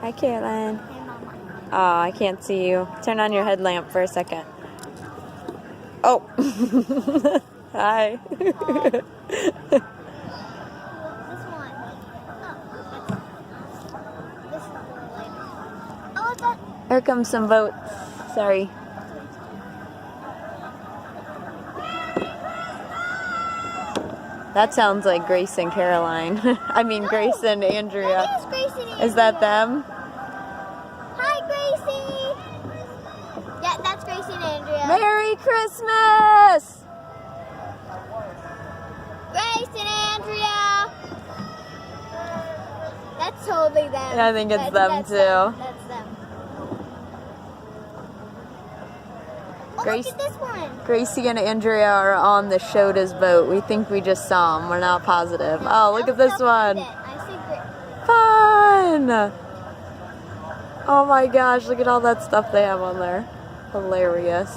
Hi, Caroline. Hey, Mama. Oh, I can't see you. Turn on your headlamp for a second. Oh. Hi. This one. This is the later. Oh, that. Here comes some boats. Sorry. That sounds like Grace and Caroline. I mean, Grace and Andrea. That is Grace and Andrea. Is that them? Hi, Gracie. Yeah, that's Grace and Andrea. Merry Christmas! Grace and Andrea. That's totally them. I think it's them too. That's them. Oh, Grace- look at this one. Gracie and Andrea are on the Shoda's boat. We think we just saw them. We're not positive. Oh, look at this one. I see Grace. Fun! Oh my gosh, look at all that stuff they have on there. Hilarious.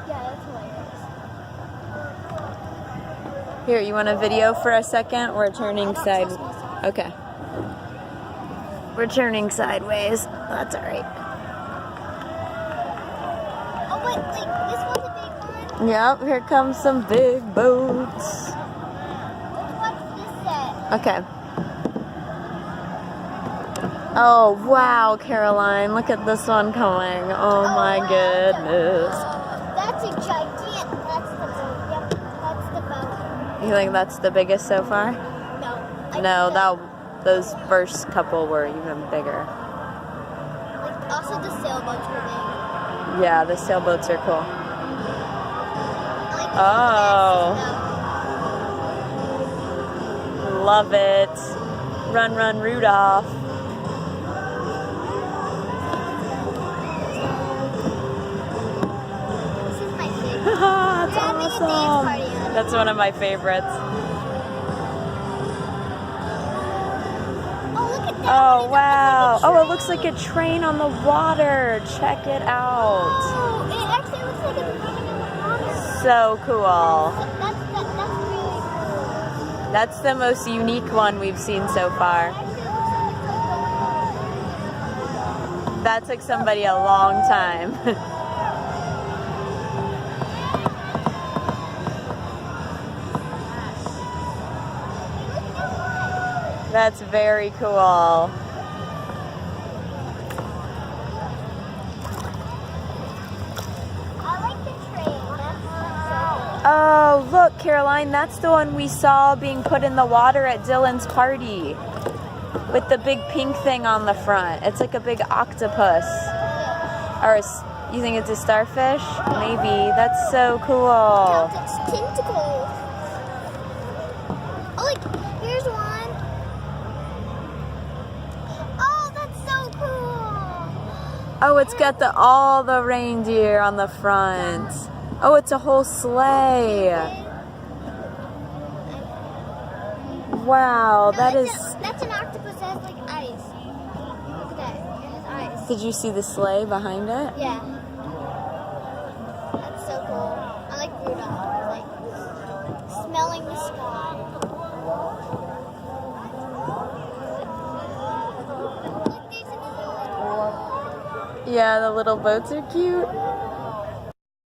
Yeah, that's hilarious. Here, you want a video for a second? We're turning side. Okay. We're turning sideways. That's alright. Oh, wait, this one's a big one? Yep, here comes some big boats. Let's watch this set. Okay. Oh, wow, Caroline. Look at this one coming. Oh my goodness. That's a gigantic. That's the boat. Yep, that's the boat. You think that's the biggest so far? No. Those first couple were even bigger. Like, also the sailboats were big. Yeah, the sailboats are cool. I like the Oh. Love it. Run, run, Rudolph. This is my favorite. That's We're having a dance awesome. party on it. That's one of my favorites. Oh, look at that. Oh, one. wow. It's Oh, like a it looks like a train. train on the water. Check it out. Oh, it actually looks like it's running in the water. So cool. That's really cool. That's the most unique one we've seen so far. Actually, it looks like it's like going. That took somebody a long time. That's very cool. I like the train. That's so Oh, look, Caroline, that's the one we saw being put in the water at Dylan's party. With the big pink thing on the front. It's like a big octopus. Or you think it's a starfish? Maybe. That's so cool. Count its tentacles. Oh, look, here's one. Oh, that's so cool. Oh, it's got all the reindeer on the front. Oh, it's a whole sleigh. Wow, that is... That's an octopus that has like ice. Look at that. It has ice. Did you see the sleigh behind it? Yeah. That's so cool. I like Rudolph. Like smelling the sky. Look, there's another one. Yeah, the little boats are cute.